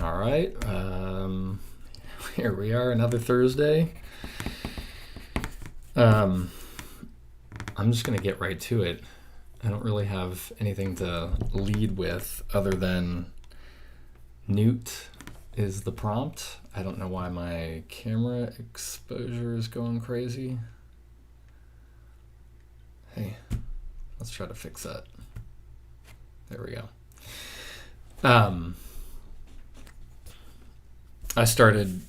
All right, here we are, another Thursday. I'm just gonna get right to it. I don't really have anything to lead with other than NEWT is the prompt. I don't know why my camera exposure is going crazy. Hey, let's try to fix that. There we go. I started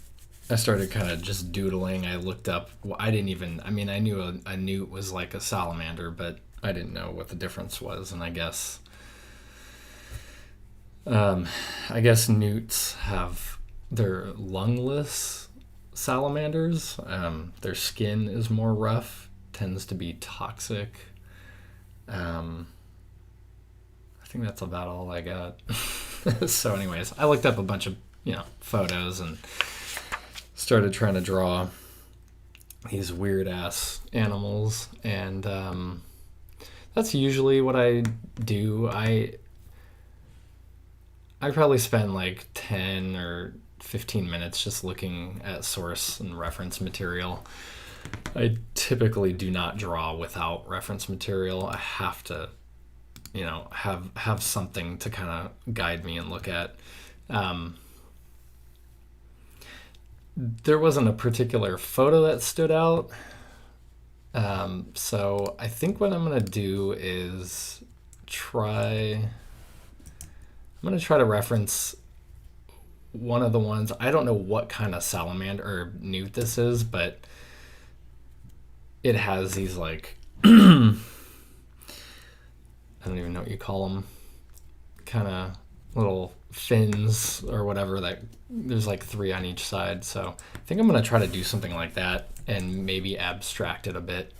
kind of just doodling. I looked up. Well, I knew a newt was like a salamander, but I didn't know what the difference was. And I guess newts they're lungless salamanders. Their skin is more rough, tends to be toxic. I think that's about all I got. So anyways, I looked up a bunch of photos and started trying to draw these weird ass animals, and that's usually what I do. I probably spend like 10 or 15 minutes just looking at source and reference material. I typically do not draw without reference material. I have to have something to kind of guide me and look at. There wasn't a particular photo that stood out. So I think what I'm going to do is I'm going to try to reference one of the ones. I don't know what kind of salamander or newt this is, but it has these like, I don't even know what you call them, kind of little fins or whatever, that there's like 3 on each side. So I think I'm going to try to do something like that and maybe abstract it a bit.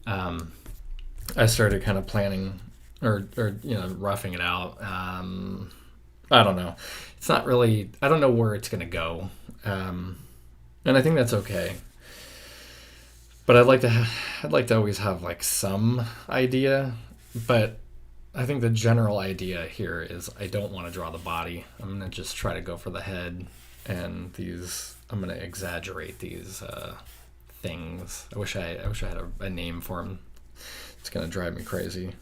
I started kind of planning or roughing it out. I don't know. It's not really, I don't know where it's going to go. And I think that's okay. But I'd like to always have like some idea, but I think the general idea here is I don't want to draw the body. I'm going to just try to go for the head, and I'm going to exaggerate these things. I wish I had a name for them. It's going to drive me crazy.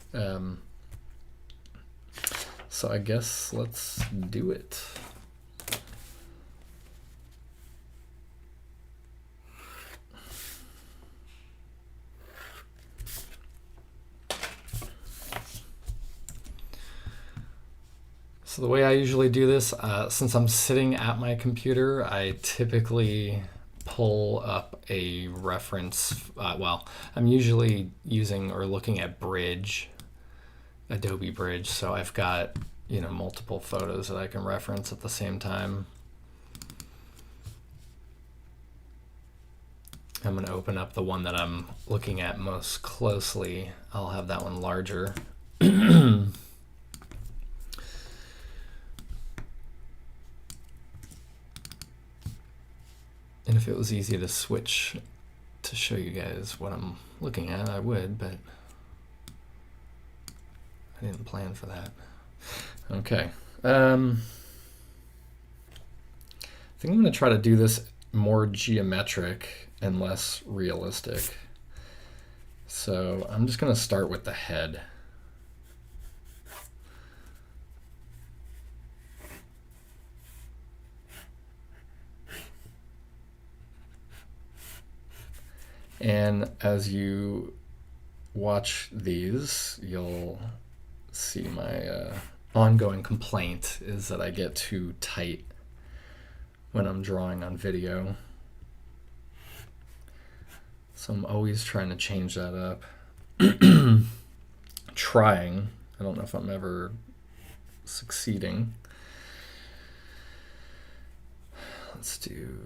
So I guess let's do it. So the way I usually do this, since I'm sitting at my computer, I typically pull up a reference. I'm usually using or looking at Adobe Bridge. So I've got, multiple photos that I can reference at the same time. I'm going to open up the one that I'm looking at most closely. I'll have that one larger. And if it was easy to switch to show you guys what I'm looking at, I would, but I didn't plan for that. Okay. I think I'm going to try to do this more geometric and less realistic. So I'm just going to start with the head. And as you watch these, you'll see my ongoing complaint is that I get too tight when I'm drawing on video. So I'm always trying to change that up. Trying. I don't know if I'm ever succeeding. Let's do...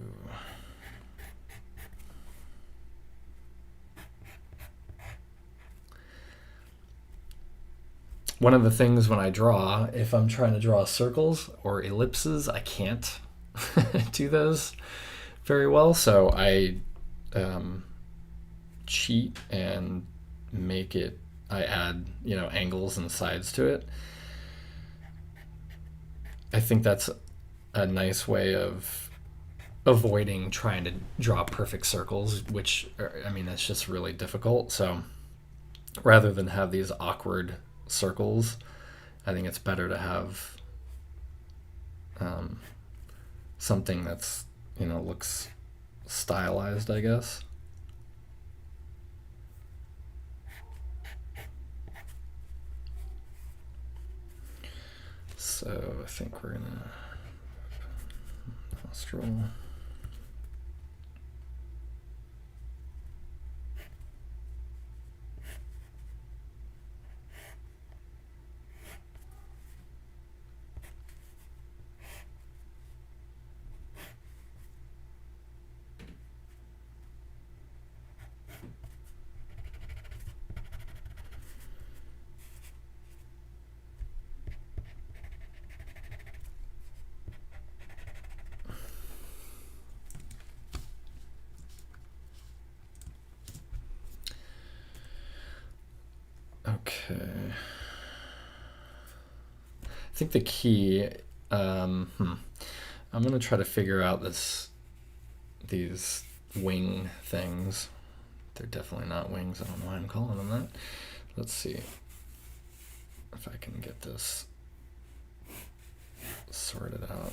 One of the things when I draw, if I'm trying to draw circles or ellipses, I can't do those very well. So I cheat and I add, angles and sides to it. I think that's a nice way of avoiding trying to draw perfect circles, which, I mean, that's just really difficult. So rather than have these awkward circles, I think it's better to have something that's, looks stylized, I guess. So I think we're gonna nostril. Okay. I think the key. I'm gonna try to figure out these wing things. They're definitely not wings. I don't know why I'm calling them that. Let's see if I can get this sorted out.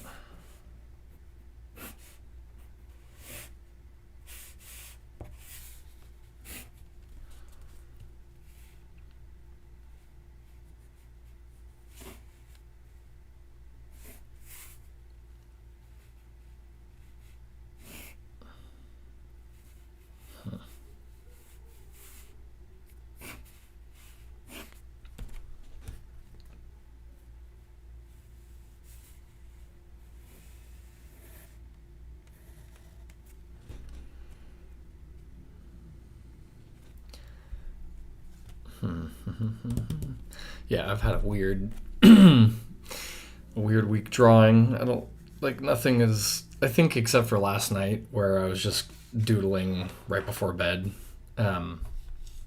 Yeah, I've had a weird week drawing. I don't like nothing is I think except for last night where I was just doodling right before bed. That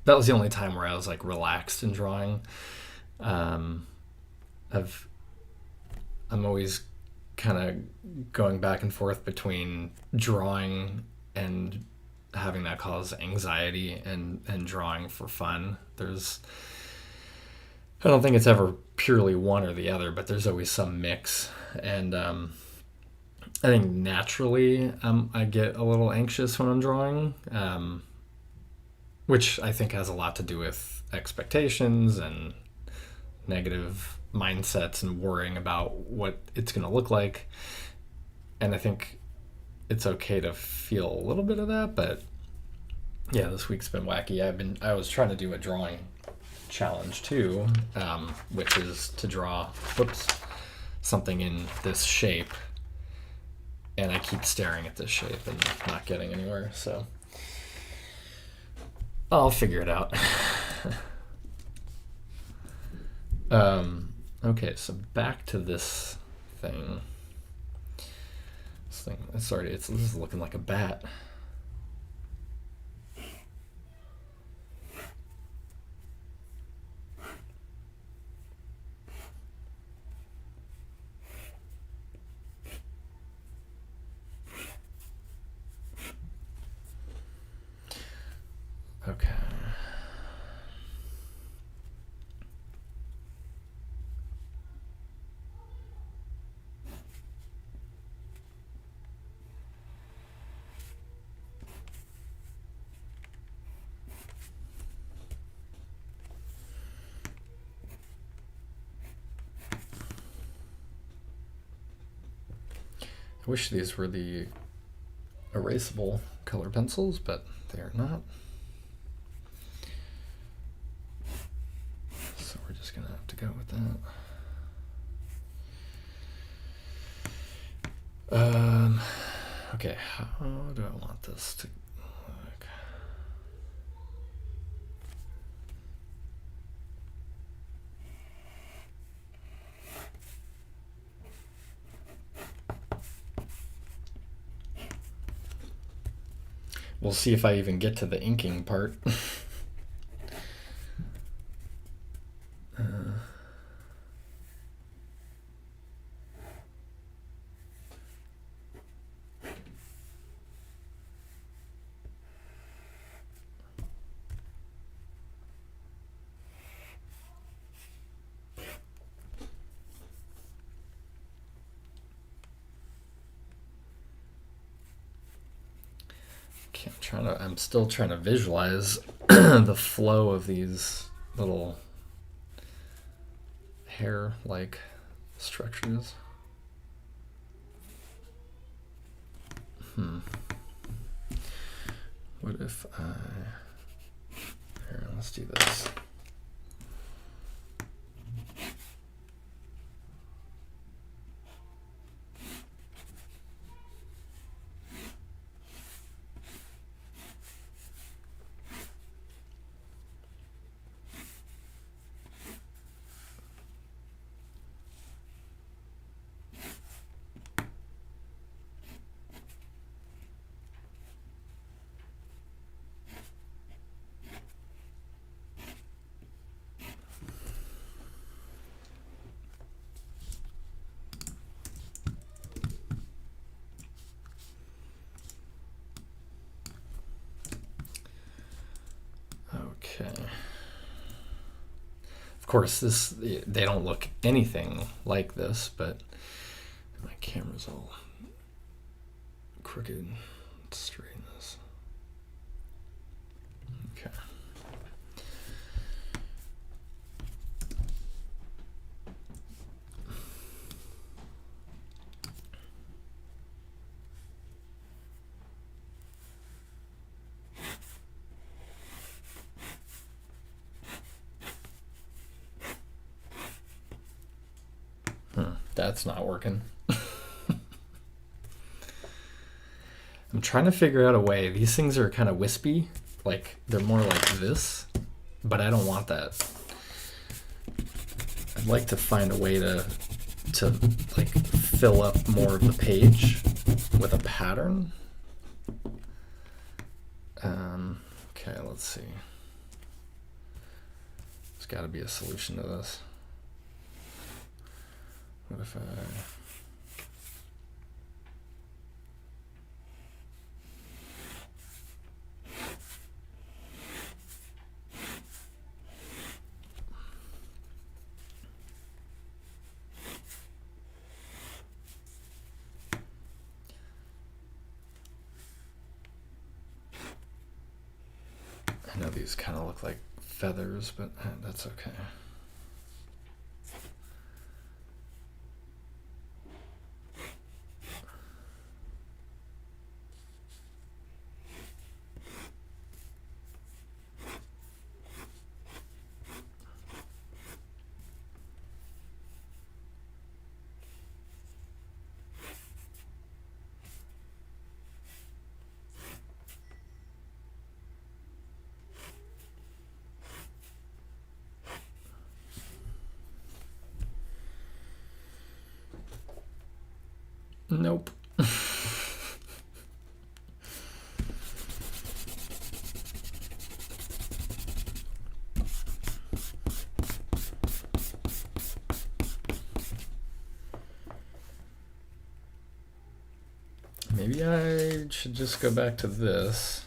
was the only time where I was like relaxed in drawing. I've I'm always kind of going back and forth between drawing and having that cause anxiety and drawing for fun. I don't think it's ever purely one or the other, but there's always some mix. And I think naturally I get a little anxious when I'm drawing, which I think has a lot to do with expectations and negative mindsets and worrying about what it's going to look like. And I think it's okay to feel a little bit of that, but yeah, this week's been wacky. I was trying to do a drawing challenge too, which is to draw something in this shape, and I keep staring at this shape and not getting anywhere, so I'll figure it out. Okay, so back to this thing. This is looking like a bat. Okay. I wish these were the erasable color pencils, but they are not. So we're just gonna have to go with that. Okay, how do I want this to look? We'll see if I even get to the inking part. I'm still trying to visualize the flow of these little hair-like structures. What if here, let's do this. Okay. Of course, they don't look anything like this, but my camera's all crooked. Let's straighten this. Okay. That's not working. I'm trying to figure out a way. These things are kind of wispy. Like, they're more like this, but I don't want that. I'd like to find a way to like fill up more of the page with a pattern. Okay, let's see. There's got to be a solution to this. What if I know these kind of look like feathers, but that's okay. Nope. Maybe I should just go back to this.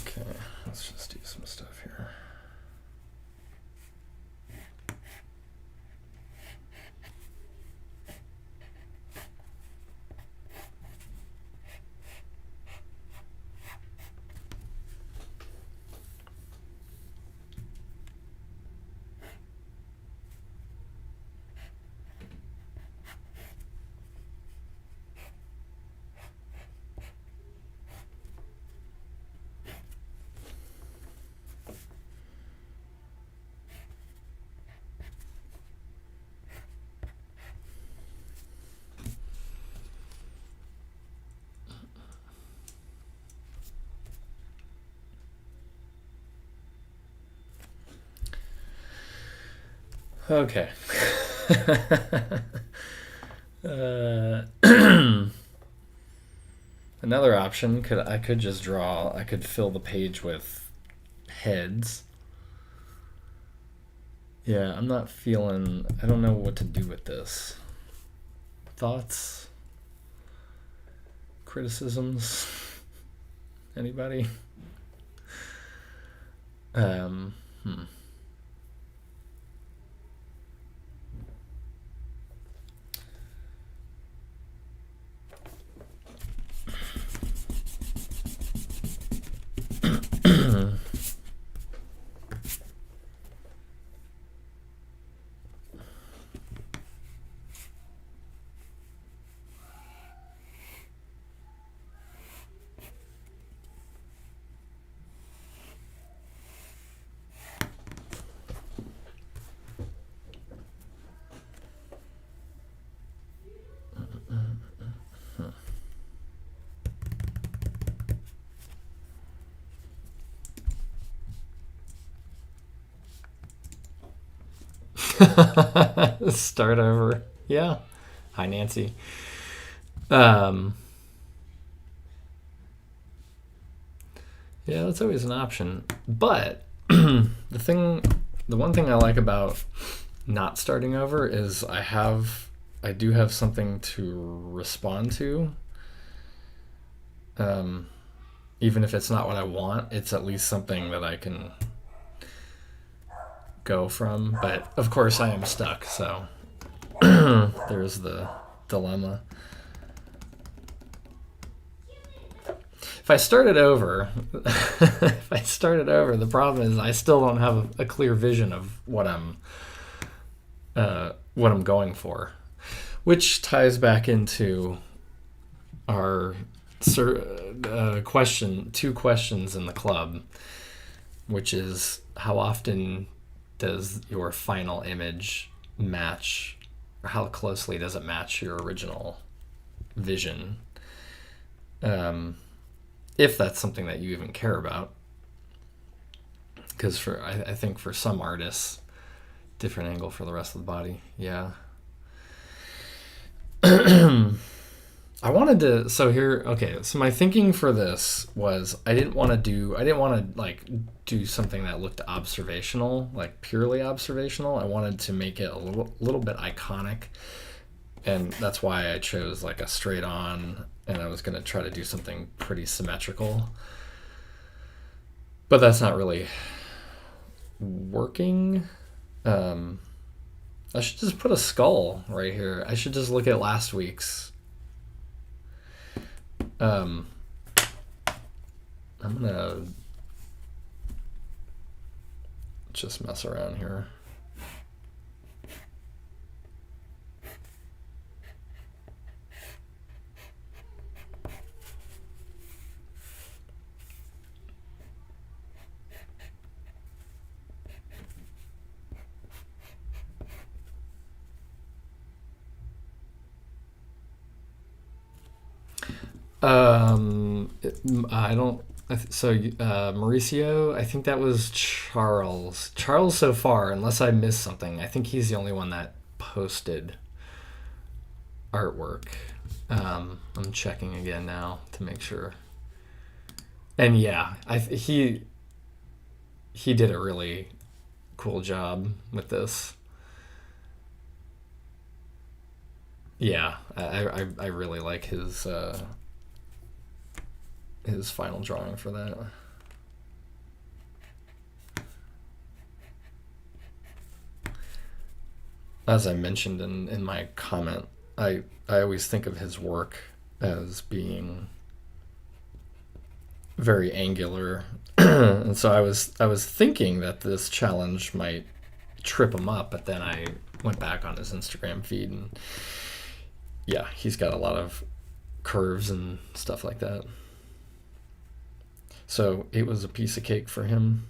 Okay, let's just do some stuff here. Okay. Another option I could fill the page with heads. Yeah, I don't know what to do with this. Thoughts? Criticisms? Anybody? Start over. Yeah. Hi, Nancy. Um, yeah, that's always an option. But the one thing I like about not starting over is I do have something to respond to. Um, Even if it's not what I want, it's at least something that I can go from. But of course, I am stuck, so there's the dilemma. If I started over, the problem is I still don't have a clear vision of what I'm going for, which ties back into our two questions in the club, which is how often does your final image match, or how closely does it match your original vision? If that's something that you even care about. Because I think for some artists, different angle for the rest of the body. Yeah. I wanted to, so my thinking for this was I didn't want to like do something that looked observational, like purely observational. I wanted to make it a little bit iconic. And that's why I chose like a straight on, and I was going to try to do something pretty symmetrical. But that's not really working. I should just put a skull right here. I should just look at last week's. I'm gonna just mess around here. I don't. Mauricio, I think that was Charles. Charles so far, unless I missed something, I think he's the only one that posted artwork. I'm checking again now to make sure. And yeah, he did a really cool job with this. Yeah, I really like his final drawing for that. As I mentioned in my comment, I always think of his work as being very angular, and so I was thinking that this challenge might trip him up, but then I went back on his Instagram feed, and yeah, he's got a lot of curves and stuff like that. So it was a piece of cake for him.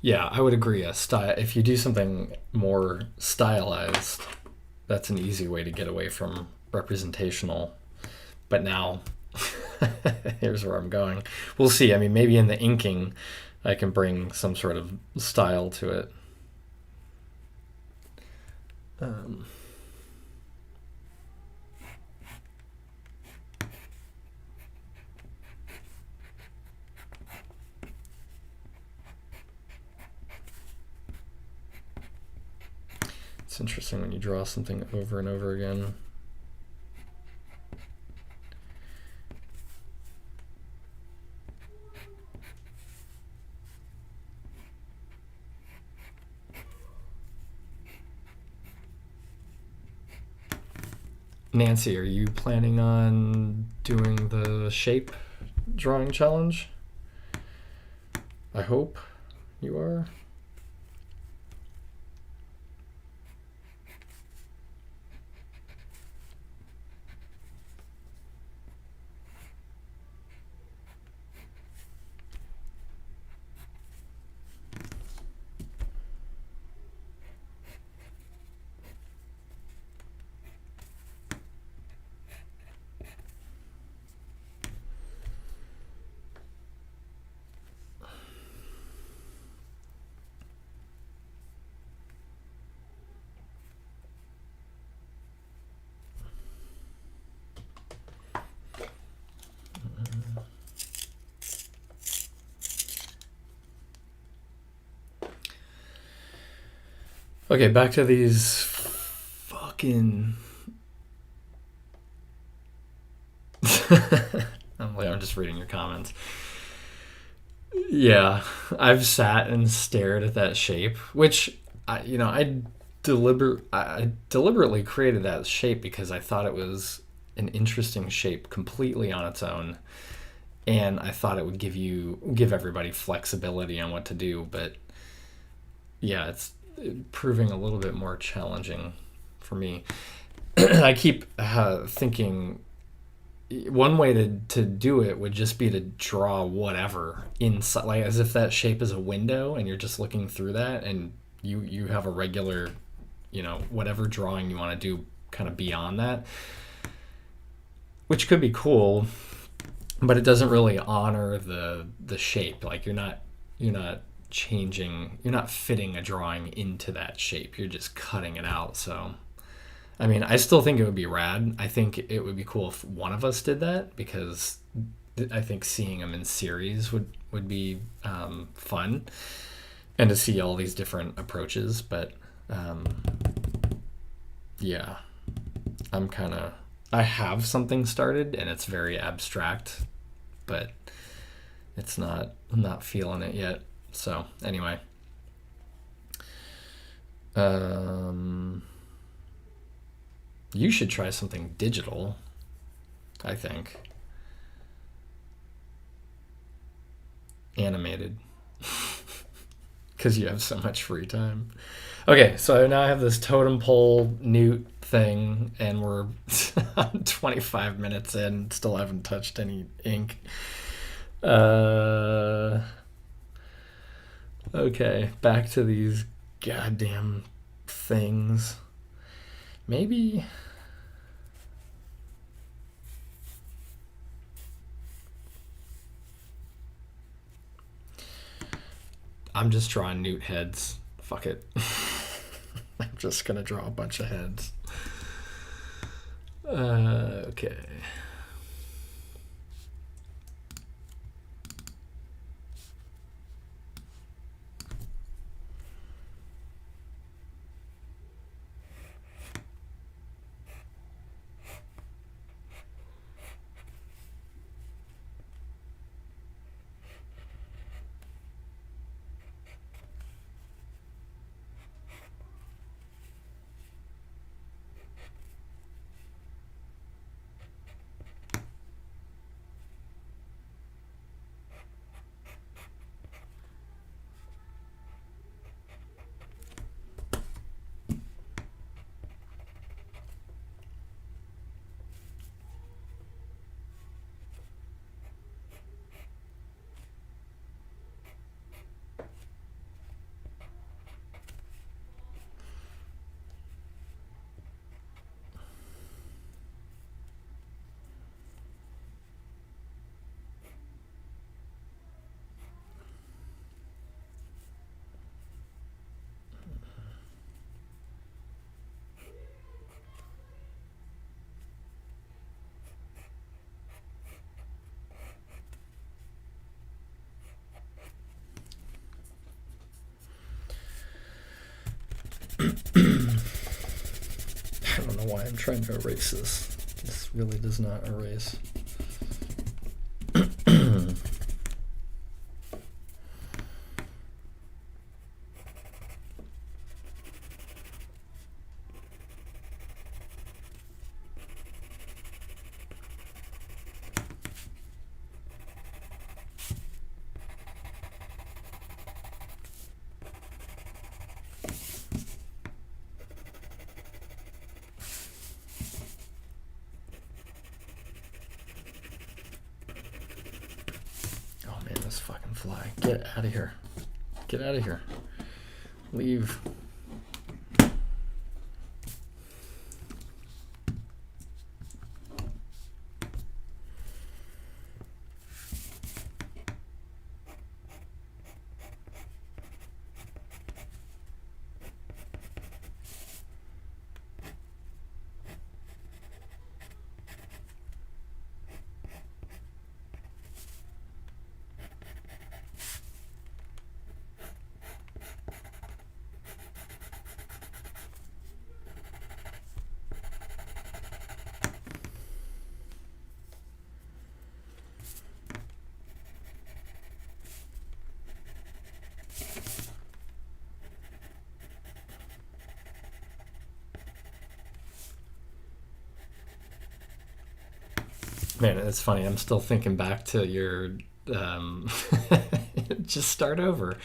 Yeah, I would agree. If you do something more stylized, that's an easy way to get away from representational. But now, here's where I'm going. We'll see. I mean, maybe in the inking, I can bring some sort of style to it. Um, it's interesting when you draw something over and over again. Nancy, are you planning on doing the shape drawing challenge? I hope you are. Okay, back to these fucking. I'm just reading your comments. Yeah, I've sat and stared at that shape, which I deliberately created that shape because I thought it was an interesting shape completely on its own, and I thought it would give everybody flexibility on what to do. But yeah, it's proving a little bit more challenging for me. I keep thinking one way to do it would just be to draw whatever inside, like as if that shape is a window and you're just looking through that, and you have a regular, whatever drawing you want to do kind of beyond that, which could be cool, but it doesn't really honor the shape. Like you're not fitting a drawing into that shape, you're just cutting it out. So I mean, I still think it would be rad. I think it would be cool if one of us did that, because I think seeing them in series would be fun, and to see all these different approaches. But yeah, I have something started and it's very abstract, but I'm not feeling it yet. So anyway, you should try something digital, I think. Animated. Because you have so much free time. Okay, so now I have this totem pole NEWT thing, and we're 25 minutes in, still haven't touched any ink. Okay, back to these goddamn things. Maybe. I'm just drawing NEWT heads. Fuck it. I'm just gonna draw a bunch of heads. Okay. I don't know why I'm trying to erase this. This really does not erase. fly. Get out of here. Get out of here. Leave. Man, it's funny. I'm still thinking back to your just start over.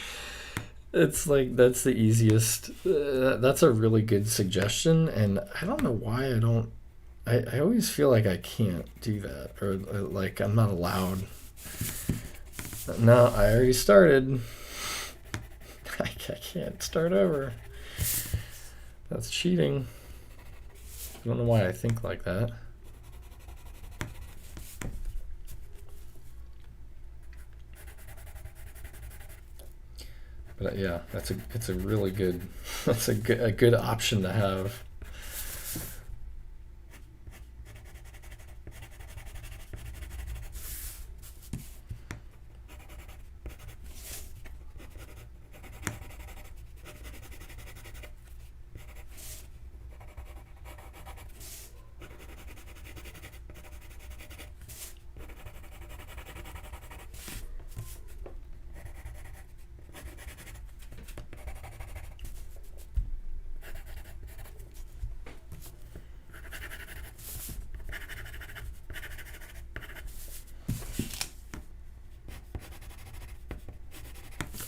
It's like that's the easiest. That's a really good suggestion, and I don't know why I don't. I always feel like I can't do that, or like I'm not allowed. No, I already started. I can't start over. That's cheating. I don't know why I think like that. But yeah, it's a really good that's a good option to have.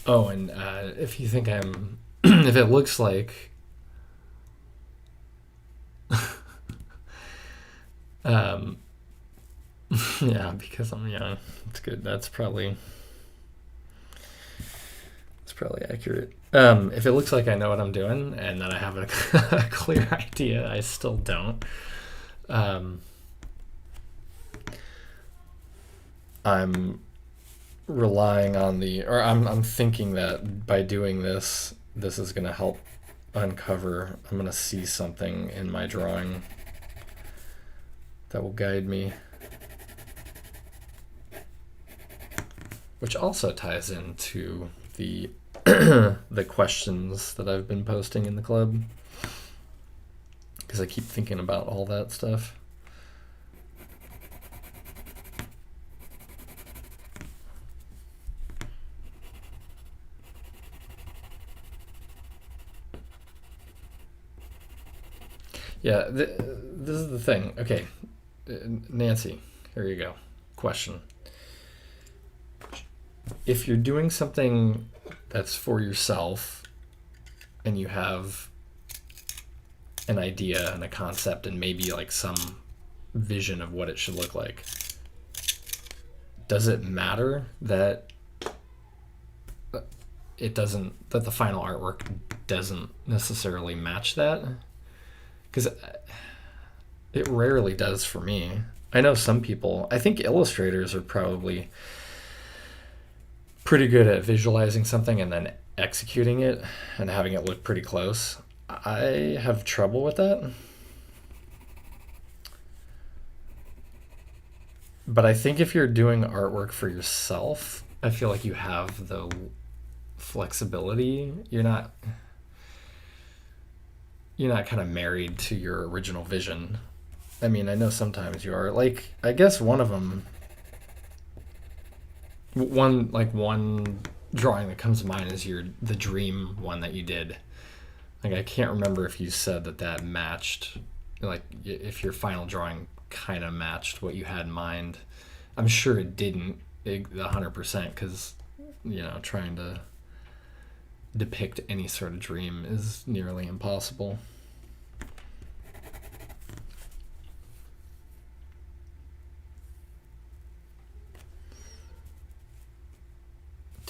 Oh, and if you think I'm, if it looks like, um, yeah, because I'm young, it's good. That's probably accurate. If it looks like I know what I'm doing and that I have a clear idea, I still don't. I'm relying on I'm thinking that by doing this is going to help uncover. I'm going to see something in my drawing that will guide me, which also ties into the the questions that I've been posting in the club, because I keep thinking about all that stuff. Yeah, this is the thing. Okay, Nancy, here you go. Question. If you're doing something that's for yourself and you have an idea and a concept and maybe like some vision of what it should look like, does it matter that that the final artwork doesn't necessarily match that? Because it rarely does for me. I know some people, I think illustrators are probably pretty good at visualizing something and then executing it and having it look pretty close. I have trouble with that. But I think if you're doing artwork for yourself, I feel like you have the flexibility. You're not kind of married to your original vision. I mean, I know sometimes you are. Like, I guess one of them, one drawing that comes to mind is the dream one that you did. Like, I can't remember if you said that matched, like, if your final drawing kind of matched what you had in mind. I'm sure it didn't 100%, because, trying to depict any sort of dream is nearly impossible.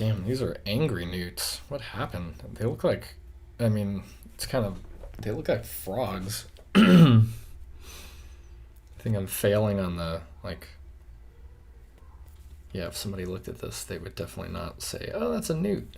Damn, these are angry newts. What happened? They look like, I mean, it's kind of, they look like frogs. I think I'm failing on the, like, yeah, if somebody looked at this, they would definitely not say, oh, that's a newt.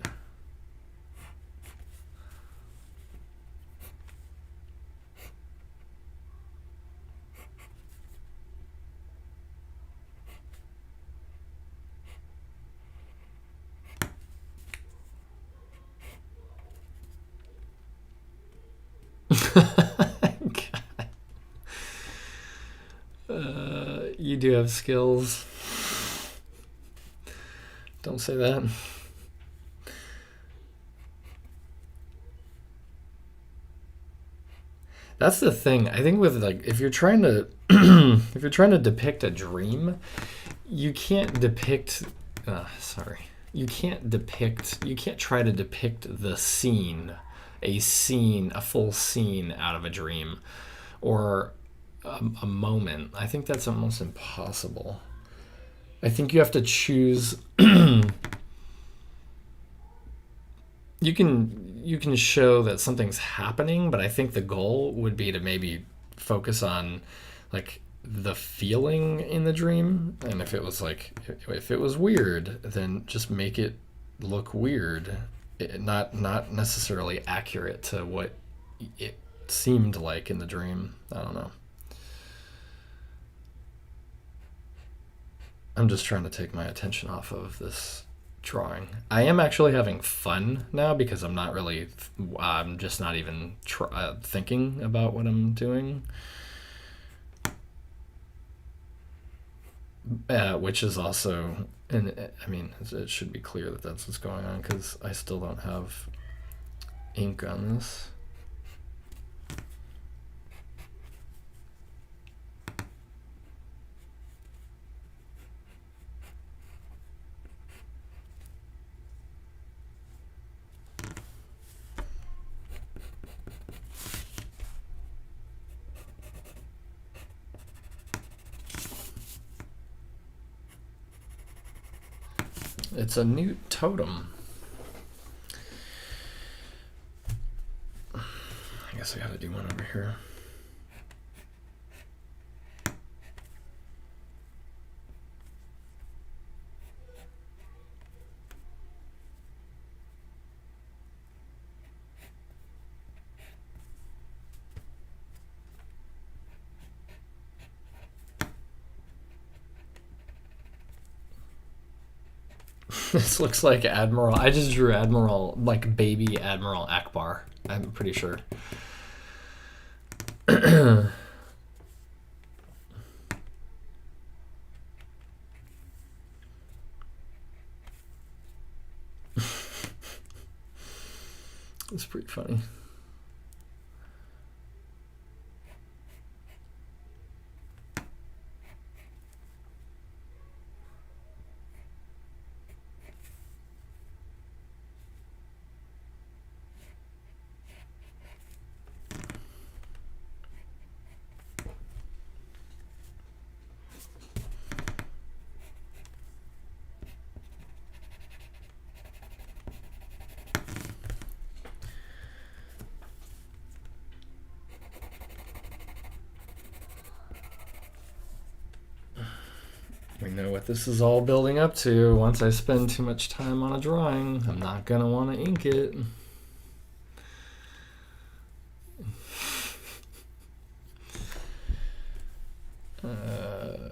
You do have skills. Don't say that. That's the thing. I think with like if you're trying to if you're trying to depict a dream, you can't depict you can't try to depict the scene, a full scene out of a dream or a moment. I think that's almost impossible. I think you have to choose you can show that something's happening, but I think the goal would be to maybe focus on like the feeling in the dream, and if it was like if it was weird, then just make it look weird, not necessarily accurate to what it seemed like in the dream. I don't know. I'm just trying to take my attention off of this drawing. I am actually having fun now because I'm just not even thinking about what I'm doing. Which is also, and I mean, it should be clear that that's what's going on because I still don't have ink on this. It's a NEWT totem. I guess I gotta do one over here. This looks like Admiral. I just drew Admiral, like baby Admiral Akbar. I'm pretty sure. It's pretty funny. We know what this is all building up to. Once I spend too much time on a drawing, I'm not gonna want to ink it. God.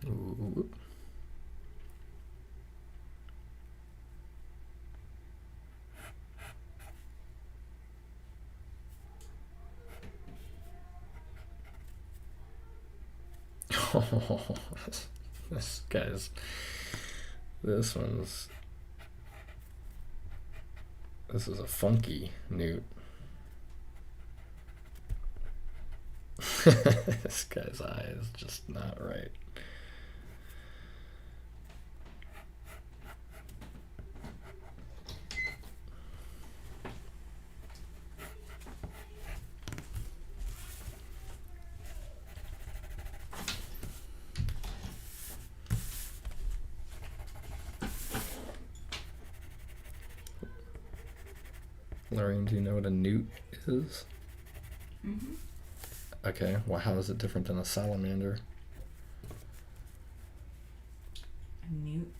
Ooh. Oh, this guy's. This one's. This is a funky newt. This guy's eye is just not right. Lorraine, do you know what a newt is? Mm-hmm. Okay, well, how is it different than a salamander? A newt.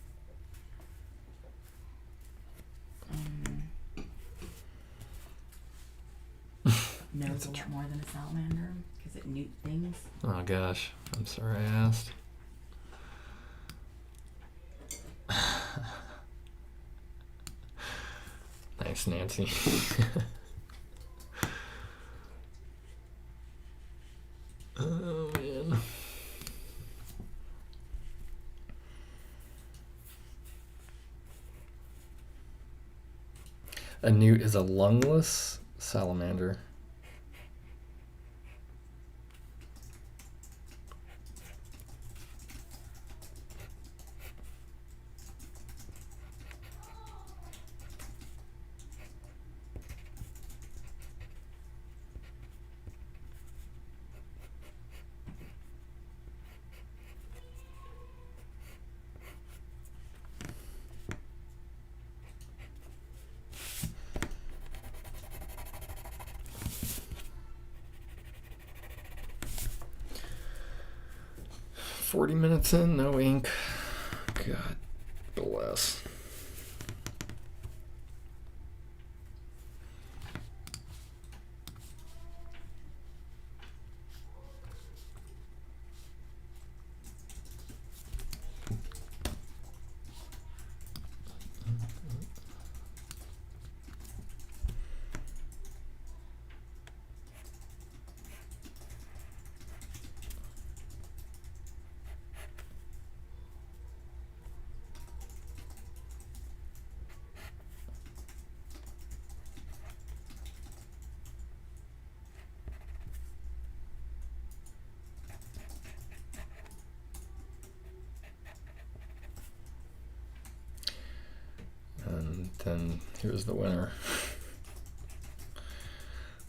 Knows a lot more than a salamander because it newt things. Oh gosh, I'm sorry I asked. Nice, Nancy. Oh man. A newt is a lungless salamander. "40 minutes in, no ink. God bless." And then here's the winner.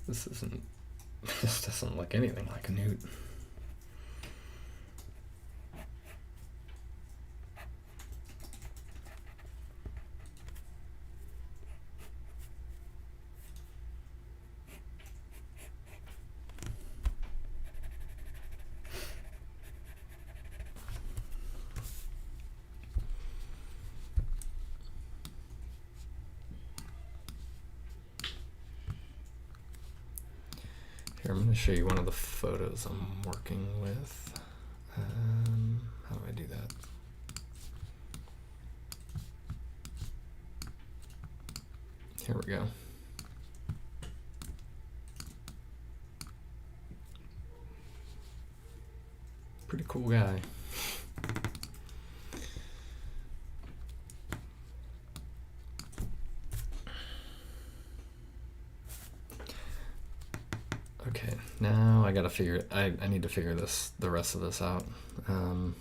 This doesn't look anything like a newt. Here, I'm going to show you one of the photos I'm working with. How do I do that? Here we go. Pretty cool guy. Okay, now I gotta figure. I need to figure the rest of this out. Man.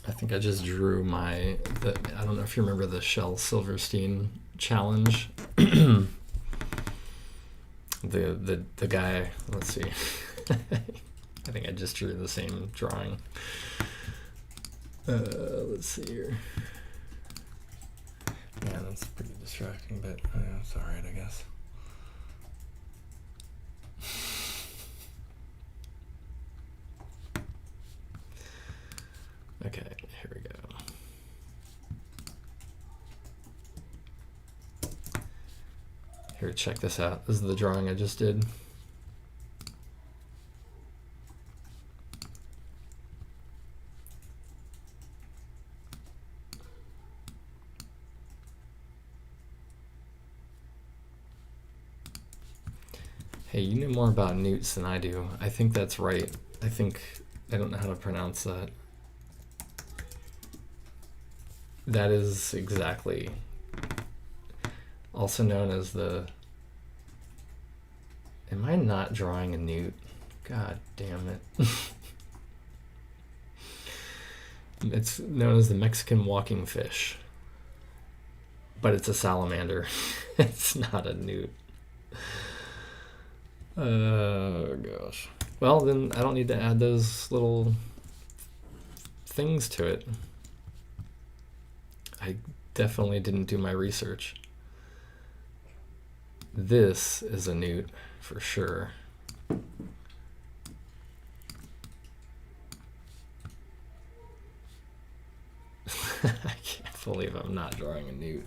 I think I just drew I don't know if you remember the Shel Silverstein challenge. the guy, let's see. I think I just drew the same drawing. Let's see here. it's pretty distracting, but yeah, it's alright, I guess. Okay, here we go. Here, check this out. This is the drawing I just did. Hey, you know more about newts than I do. I think that's right. I don't know how to pronounce that. That is exactly, also known as the, am I not drawing a newt? God damn it. It's known as the Mexican walking fish, but it's a salamander. It's not a newt. Oh gosh. Well, then I don't need to add those little things to it. I definitely didn't do my research. This is a newt for sure. I can't believe I'm not drawing a newt.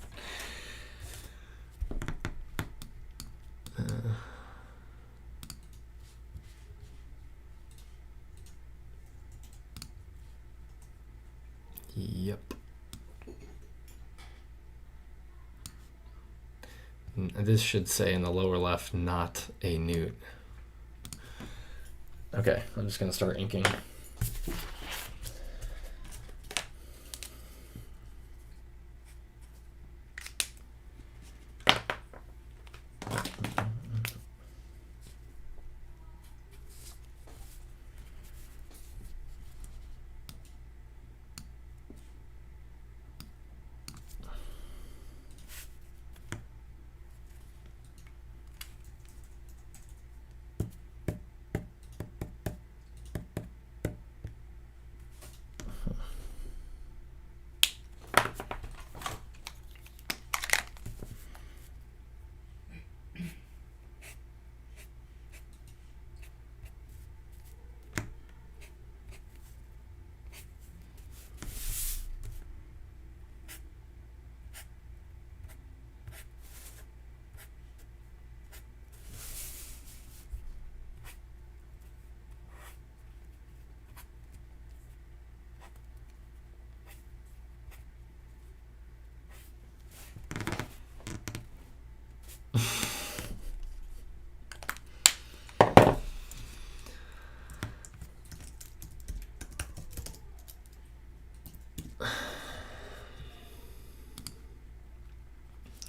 Yep. This should say in the lower left, not a newt. Okay, I'm just going to start inking.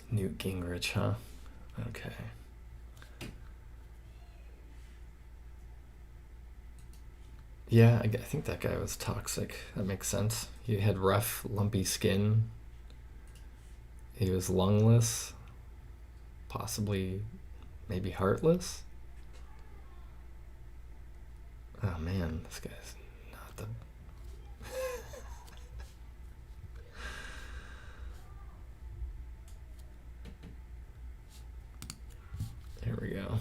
Newt Gingrich, huh? Okay. Yeah, I think that guy was toxic. That makes sense. He had rough, lumpy skin. He was lungless. Possibly, maybe heartless. Oh man, this guy's not the... There we go.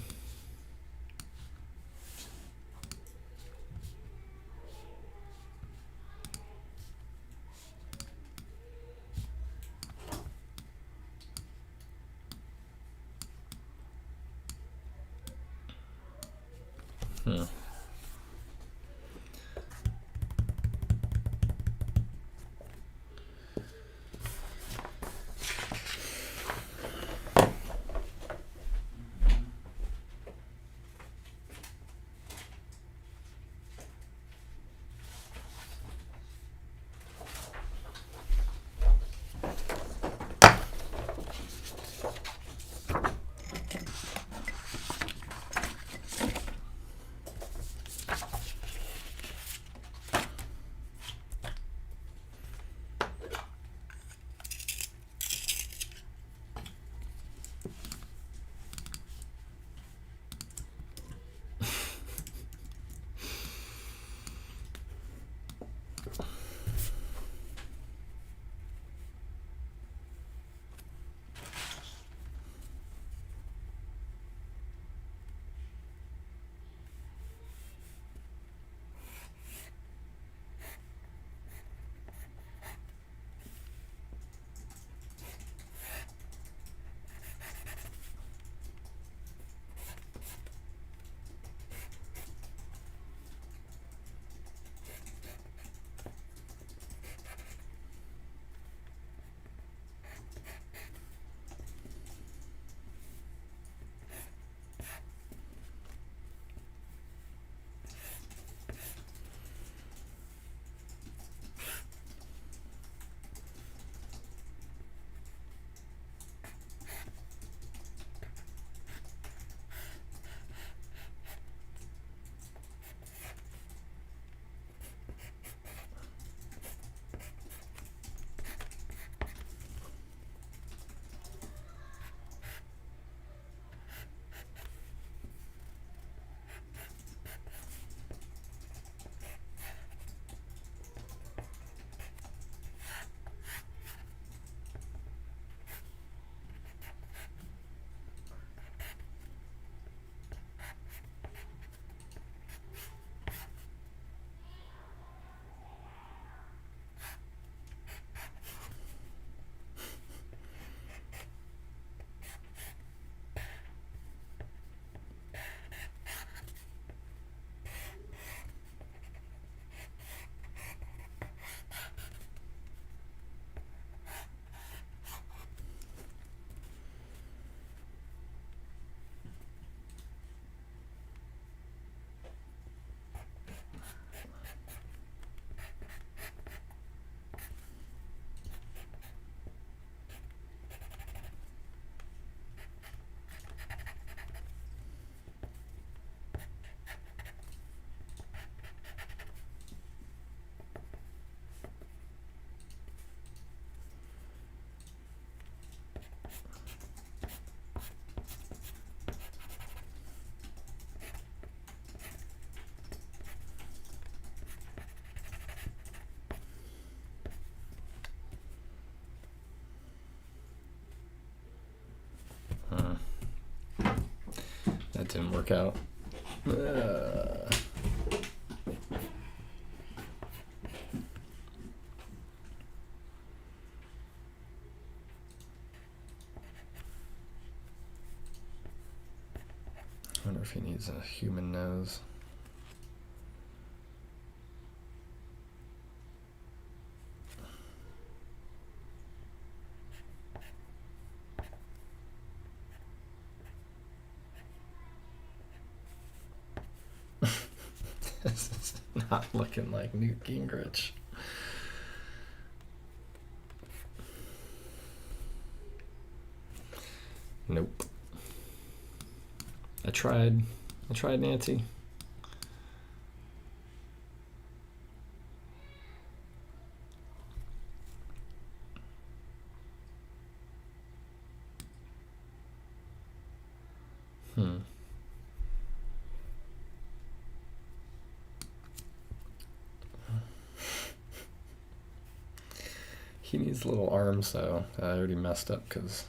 didn't work out. I wonder if he needs a human nose. This is not looking like Newt Gingrich. Nope. I tried, Nancy. He needs little arms, though. I already messed up because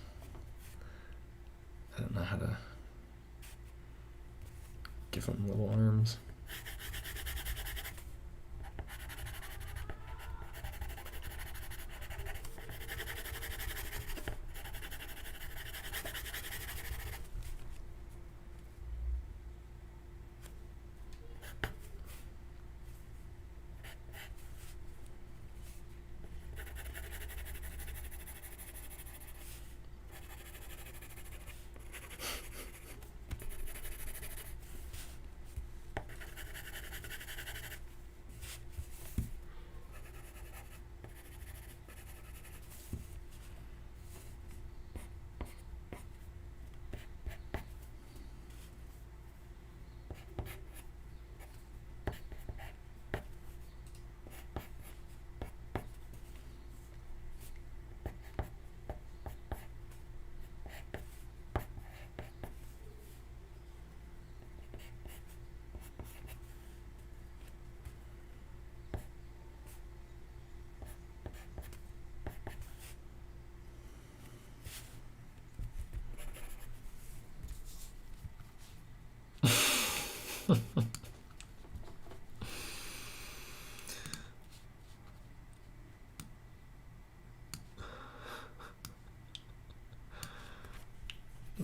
I don't know how to give him little arms.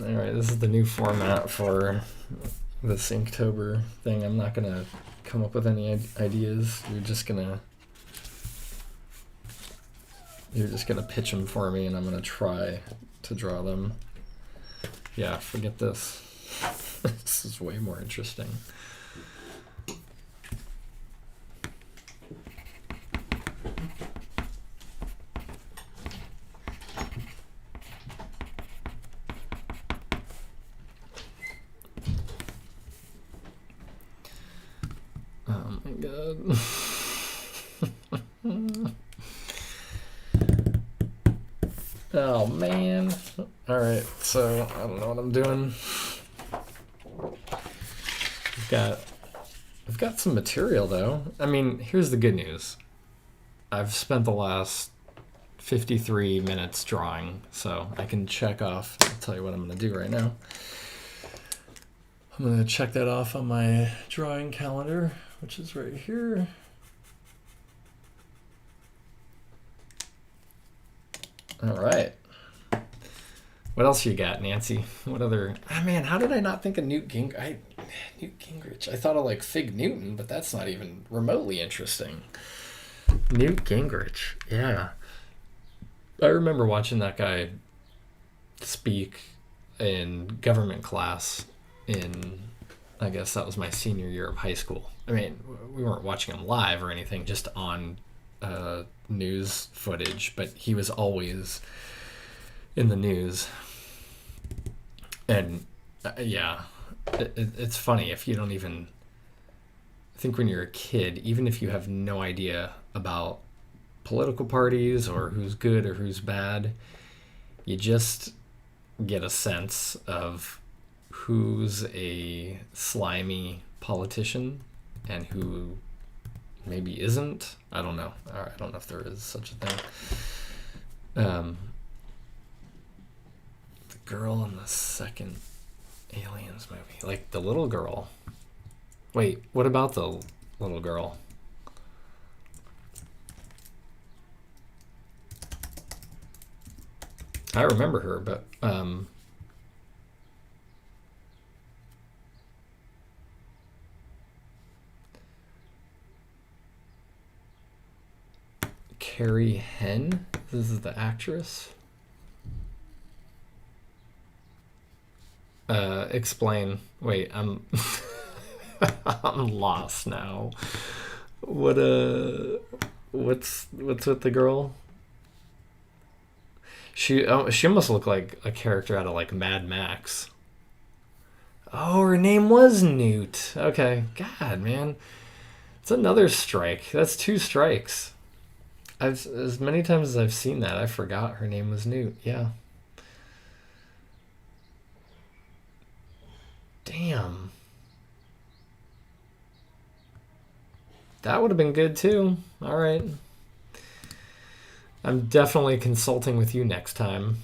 Alright, this is the new format for this Inktober thing. I'm not gonna come up with any ideas. You're just gonna pitch them for me, and I'm gonna try to draw them. Yeah, forget this. This is way more interesting. Oh my god. Oh man. Alright, so I don't know what I'm doing. I've got some material though. I mean, here's the good news. I've spent the last 53 minutes drawing, so I can check off. I'll tell you what I'm going to do right now. I'm going to check that off on my drawing calendar, which is right here. All right. What else you got, Nancy? What other... Ah, man, how did I not think of Newt Gingrich? I thought of like Fig Newton, but that's not even remotely interesting. Newt Gingrich, yeah. I remember watching that guy speak in government class in, I guess that was my senior year of high school. I mean, we weren't watching him live or anything, just on news footage, but he was always in the news. And yeah, it's funny if you don't even... I think when you're a kid, even if you have no idea about political parties or who's good or who's bad, you just get a sense of who's a slimy politician and who maybe isn't. I don't know. I don't know if there is such a thing. The girl in the second Aliens movie. Like the little girl. Wait, what about the little girl? I remember her, but Carrie Henn. This is the actress. Explain. Wait, I'm I'm lost now. What's with the girl? She almost looked like a character out of like Mad Max. Oh, her name was Newt. Okay, God, man, it's another strike. That's 2 strikes. As many times as I've seen that, I forgot her name was Newt. Yeah. Damn. That would have been good too. All right. I'm definitely consulting with you next time.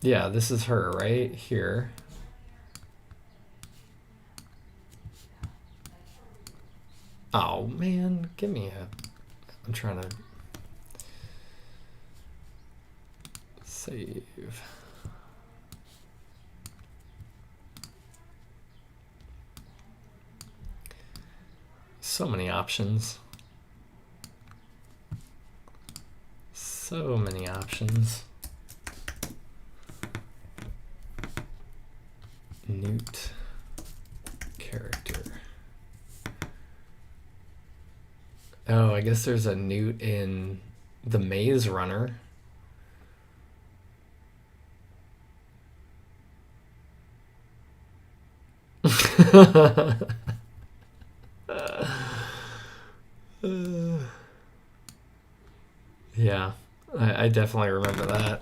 Yeah, this is her right here. Oh, man. Give me a... I'm trying to... Save. So many options. So many options. Newt character. Oh, I guess there's a Newt in The Maze Runner. Yeah, I definitely remember that.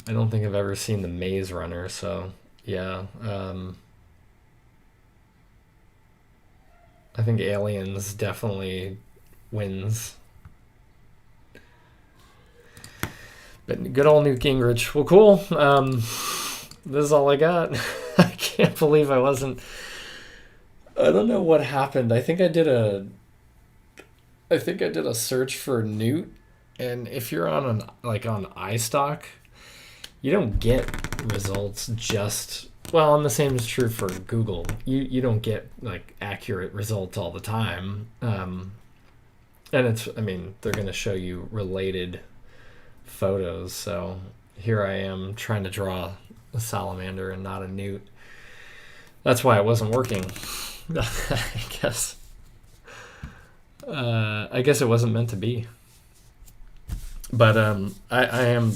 I don't think I've ever seen The Maze Runner, so yeah. I think Aliens definitely wins. But good old Newt Gingrich. Well, cool. This is all I got. I can't believe I wasn't... I don't know what happened. I think I did a search for Newt, and if you're on iStock, you don't get results just... Well, and the same is true for Google. You don't get like accurate results all the time. And it's, I mean, they're going to show you related photos. So here I am trying to draw a salamander and not a newt. That's why it wasn't working. I guess. I guess it wasn't meant to be. But I am.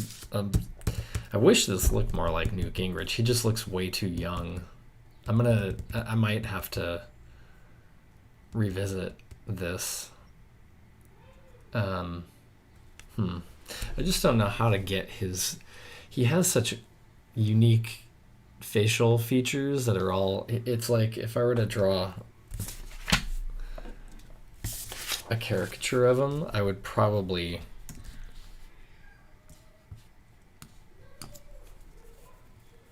I wish this looked more like Newt Gingrich. He just looks way too young. I might have to revisit this. I just don't know how to get his... He has such unique facial features that are all... It's like if I were to draw a caricature of him, I would probably...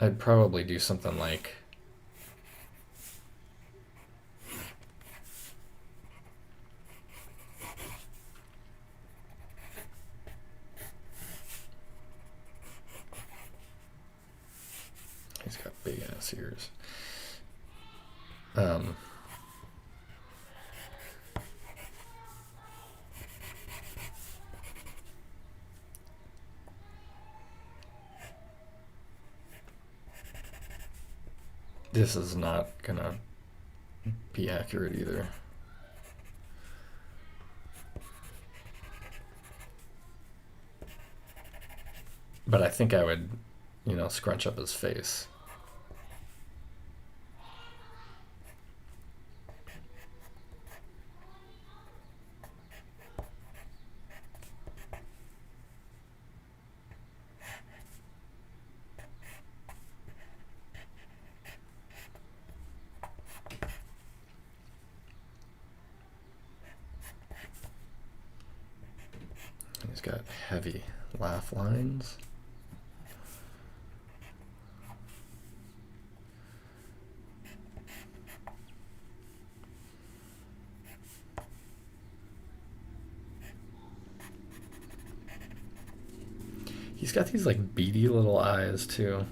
I'd probably do something like... He's got big ass ears. This is not gonna be accurate either. But I think I would, scrunch up his face. got heavy laugh lines. He's got these like beady little eyes too.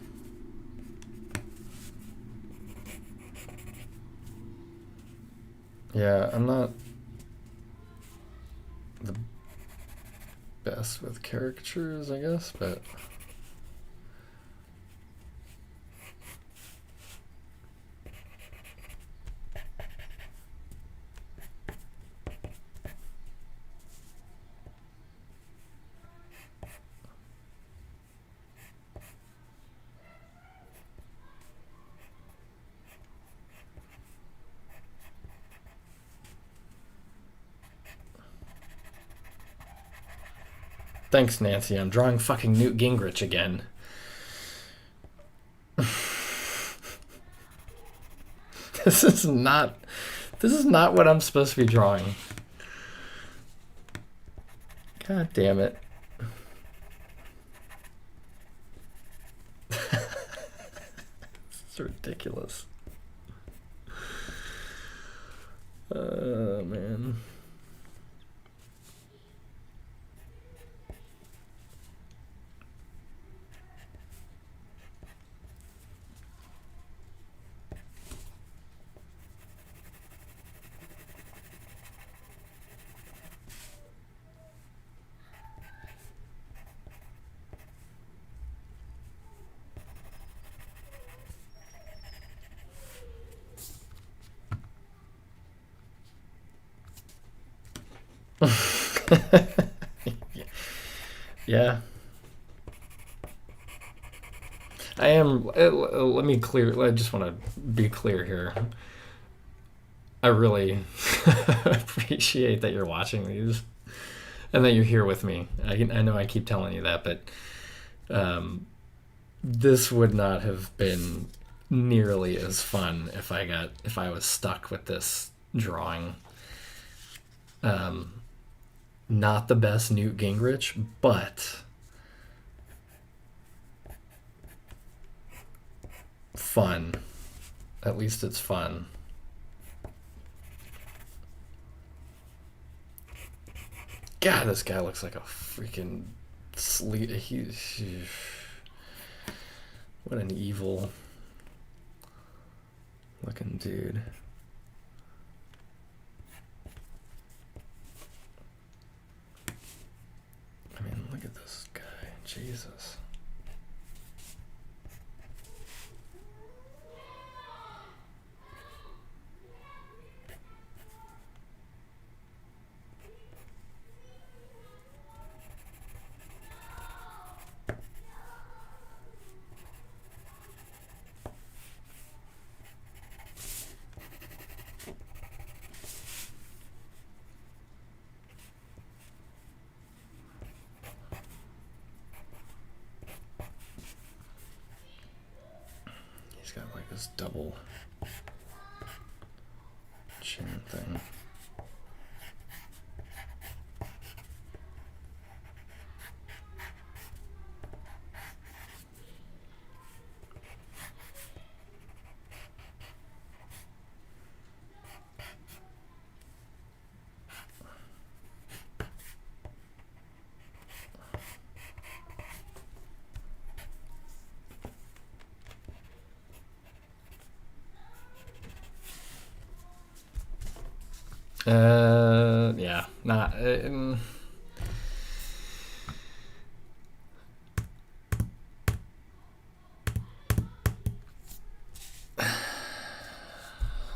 Yeah, I'm not the best with caricatures, I guess, but thanks, Nancy. I'm drawing fucking Newt Gingrich again. This is not what I'm supposed to be drawing. God damn it. It's ridiculous. Oh, man. Yeah. I am. Let me clear. I just want to be clear here. I really appreciate that you're watching these and that you're here with me. I know I keep telling you that, but this would not have been nearly as fun if I was stuck with this drawing. Not the best Newt Gingrich, but fun. At least it's fun. God, this guy looks like a freaking sleep. What an evil looking dude. I mean, look at this guy. Jesus. He's got like this double chin thing. Yeah, not.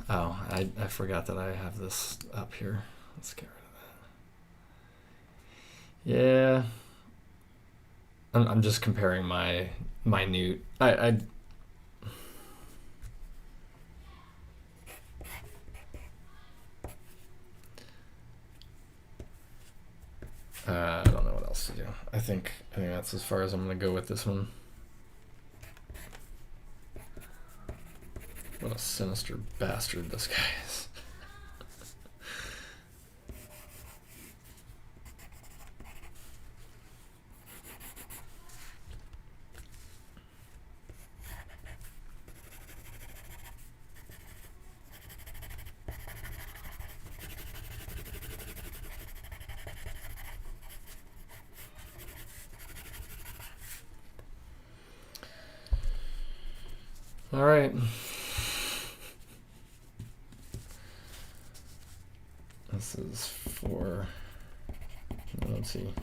Oh, I forgot that I have this up here. Let's get rid of that. Yeah, I'm just comparing my Newt. I don't know what else to do. I think that's as far as I'm gonna go with this one. What a sinister bastard this guy is. All right. This is for, let's see.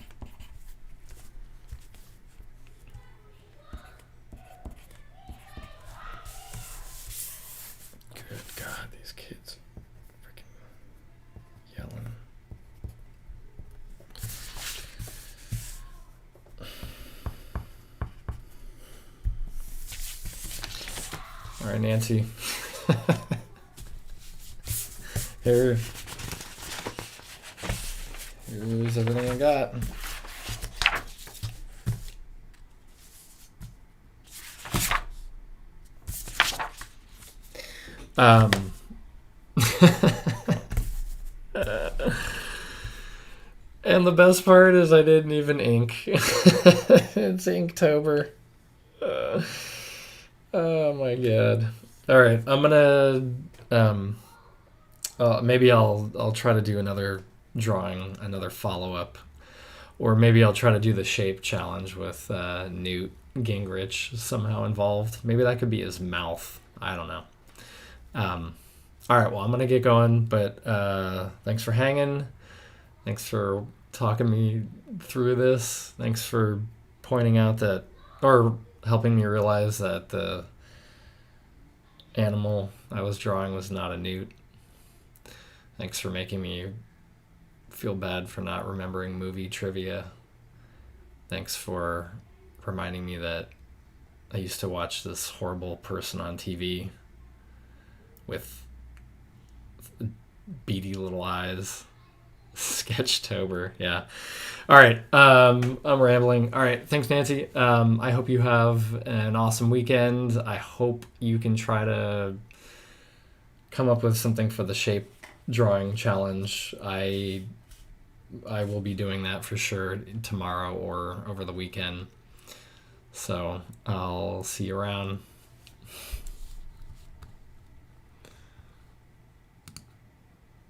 Good God, these kids freaking yelling. All right, Nancy. Here's everything I got. And the best part is I didn't even ink. It's Inktober. Oh my God. All right, I'm gonna maybe I'll try to do another drawing, another follow-up, or maybe I'll try to do the shape challenge with Newt Gingrich somehow involved. Maybe that could be his mouth. I don't know. All right, well, I'm gonna get going, but thanks for hanging. Thanks for talking me through this. Thanks for pointing out that, or helping me realize that the animal I was drawing was not a newt. Thanks for making me feel bad for not remembering movie trivia. Thanks for reminding me that I used to watch this horrible person on TV with beady little eyes. Sketchtober, yeah. All right, I'm rambling. All right, thanks, Nancy. I hope you have an awesome weekend. I hope you can try to come up with something for the shape drawing challenge. I will be doing that for sure tomorrow or over the weekend. So I'll see you around.